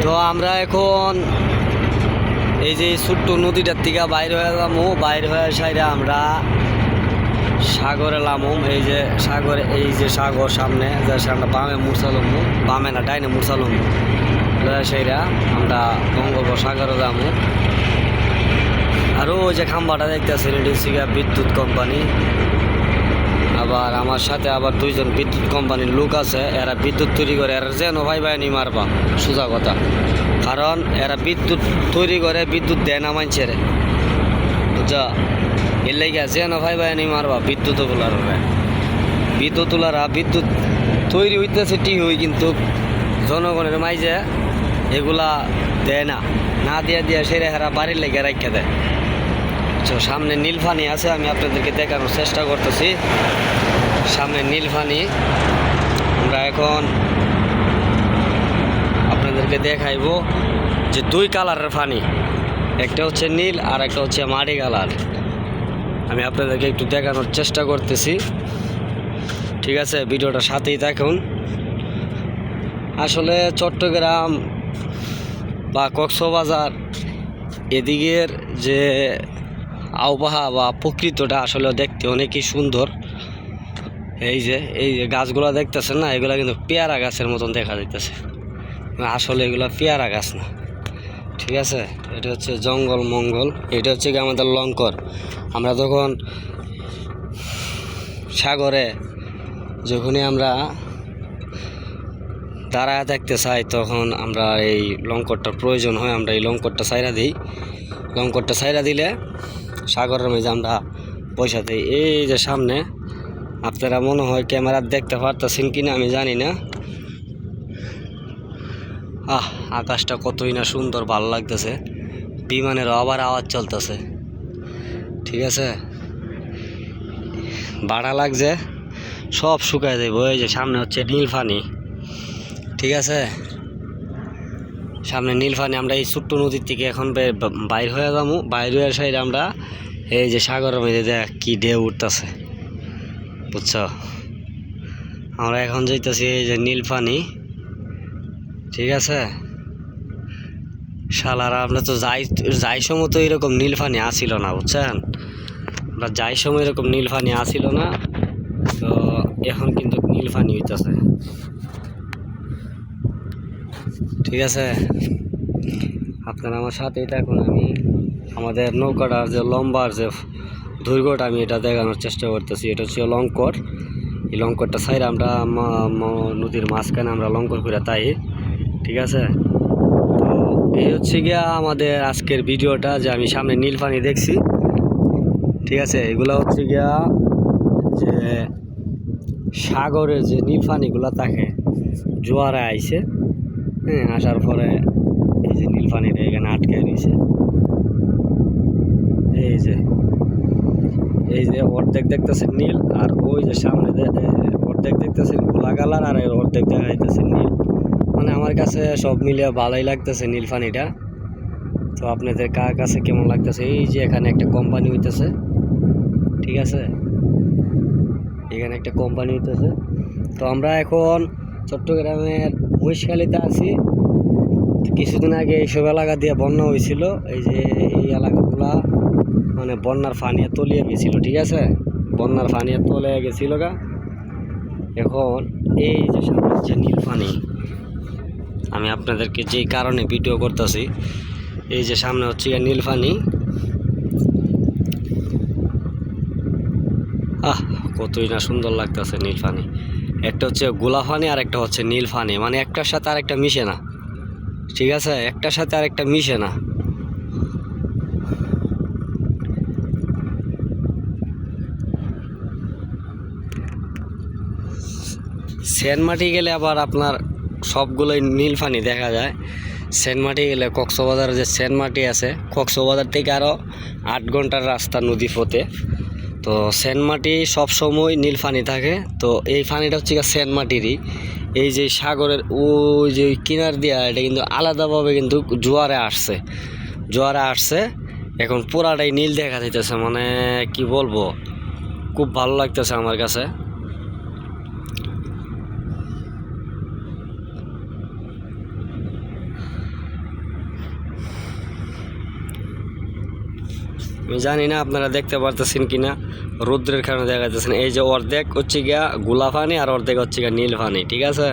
তো আমরা এখন এই যে ছোট্ট নদীটার থেকে বাইর হয়ে যাবো, বাইর হয়ে সাইডে আমরা সাগরে লামুম। এই যে সাগরে, এই যে সাগর সামনে যাচ্ছে, আমরা বামে মুরসালম, বামে না ডাইনে মুরসালম সেইরা আমরা বঙ্গোপসাগরে যাবো। আরও ওই যে খাম্বাটা দেখতেছেন, এটি হচ্ছে বিদ্যুৎ কোম্পানি। আবার আমার সাথে আবার দুইজন বিদ্যুৎ কোম্পানির লোক আছে, এরা বিদ্যুৎ তৈরি করে। এরা যেন ভাই নি মারবা, সোজা কথা। কারণ এরা বিদ্যুৎ তৈরি করে, বিদ্যুৎ দেয় না মানুষের, বুঝা। এর লেগে যেন ভাই নি মারবা বিদ্যুৎ তুলারা বিদ্যুৎ তৈরি হইতেছে ঠিক হই, কিন্তু জনগণের মাঝে এগুলা দেয় না, না দিয়ে দিয়ে সেরে হেরা বাড়ির লেগে রাখা দেয়। তো সামনে নীলফানি আছে, আমি আপনাদেরকে দেখানোর চেষ্টা করতেছি। সামনে নীলফানি, আমরা এখন আপনাদেরকে দেখাইব যে দুই কালারের পানি, একটা হচ্ছে নীল আর একটা হচ্ছে মাটি কালার। আমি আপনাদেরকে একটু দেখানোর চেষ্টা করতেছি, ঠিক আছে? ভিডিওটা সাথেই থাকুন। আসলে চট্টগ্রাম বা কক্সবাজার এদিকের যে আবহাওয়া বা প্রকৃতিটা আসলে দেখতে অনেকই সুন্দর। এই যে গাছগুলো দেখতেছেন না, এগুলো কিন্তু পেয়ারা গাছের মতন দেখা যাইতেছে, আসলে এগুলো পেয়ারা গাছ না, ঠিক আছে? এটা হচ্ছে জঙ্গল মঙ্গল। এটা হচ্ছে কি আমাদের লঙ্কর। আমরা যখন সাগরে যখনই আমরা দাঁড়ায় থাকতে চাই, তখন আমরা এই লঙ্করটার প্রয়োজন হয়, আমরা এই লঙ্করটা ছাইরা দিই। লঙ্করটা ছাইরা দিলে সাগরের মাঝে আমরা পয়সা দিই। এই যে সামনে, আপনারা মনে হয় ক্যামেরা দেখতে পারতেছেন কিনা আমি জানি না। আকাশটা কতই না সুন্দর, ভালো লাগতেছে। বিমানের আবার আওয়াজ চলতেছে, ঠিক আছে? ভাড়া লাগছে, সব শুকায় দেবো। এই যে সামনে হচ্ছে নীলফানি, ঠিক আছে? সামনে নীলফানি। আমরা এই ছোট্ট নদীর থেকে এখন বাইর হয়ে যাবো। বাইর হয়ে সাইডে আমরা এই যে সাগরের মধ্যে দেখ কি ঢেউ উঠতেছে, বুঝছো? আমরা এখন যাইতেছি এই যে নীলফানি, ঠিক আছে? শালারা, আমরা তো যাই সময় তো এরকম নীলফানি আসিল না, বুঝছেন? আমরা যাই সময় এরকম নীলফানি আসিল না, তো এখন কিন্তু নীলফানি হইতেছে, ঠিক আছে? আপনারা আমার সাথেই থাকুন। আমি আমাদের নৌকাটার যে লম্বার যে দৈর্ঘ্যটা আমি এটা দেখানোর চেষ্টা করতেছি। এটা হচ্ছে লঙ্কর। এই লঙ্করটা সাইড আমরা নদীর মাঝখানে আমরা লঙ্কর করে তাই, ঠিক আছে? তো এই হচ্ছে গিয়া আমাদের আজকের ভিডিওটা, যে আমি সামনে নীলফানি দেখছি, ঠিক আছে? এগুলো হচ্ছে গিয়া যে সাগরের যে নীলফানিগুলো থাকে, জোয়ারে আইছে, হ্যাঁ, আসার পরে এই যে নীলফানিটা এখানে আটকে রয়েছে। এই যে অর্ধেক দেখতেছেন নীল, আর ওই যে সামনে অর্ধেক দেখতেছেন গোলা কালার, আর অর্ধেক দেখা যাইতেছে নীল। মানে আমার কাছে সব মিলিয়ে ভালোই লাগতেছে নীলফানিটা। তো আপনাদের কার কাছে কেমন লাগতেছে? এই যে এখানে একটা কোম্পানি হইতেছে, ঠিক আছে? এখানে একটা কোম্পানি হইতেছে। তো আমরা এখন চট্টগ্রামের মহিষখালীতে আছি। কিছুদিন আগে এইসব এলাকা দিয়ে বন্যা হয়েছিল। এই যে এই এলাকাগুলা মানে বন্যার পানি তলিয়ে গেছিল, ঠিক আছে? বন্যার পানি তলিয়ে গেছিল গা। এখন এই যে সামনে হচ্ছে নীলফানি, আমি আপনাদেরকে যেই কারণে ভিডিও করতেছি, এই যে সামনে হচ্ছে নীলফানি। কতই না সুন্দর লাগতেছে নীলফানি। একটা হচ্ছে গোলাফানি আর একটা হচ্ছে নীলফানি, মানে একটার সাথে আর একটা মিশে না, ঠিক আছে? একটার সাথে আর একটা মিশে না। সেনমাটি গেলে আবার আপনার সবগুলোই নীলফানি দেখা যায়। সেনমাটি গেলে কক্সবাজার যে সেনমাটি আছে, কক্সবাজার থেকে আরও 8 ঘন্টার রাস্তা নদী পথে। তো সেনমাটি সবসময় নীলফানি থাকে। তো এই পানিটা হচ্ছে সেনমাটিরই। এই যে সাগরের ওই যে কিনার দিয়া, এটা কিন্তু আলাদাভাবে কিন্তু জোয়ারে আসছে। এখন পুরাটাই নীল দেখা যাইতেছে, মানে কি বলবো, খুব ভালো লাগতেছে আমার কাছে। আমি জানি না আপনারা দেখতে পারতেছেন কিনা, রৌদ্রের কারণে দেখা যাচ্ছেন। এই যে অর্ধেক হচ্ছে গিয়া গোলা পানি আর অর্ধেক হচ্ছে গিয়া নীল পানি, ঠিক আছে।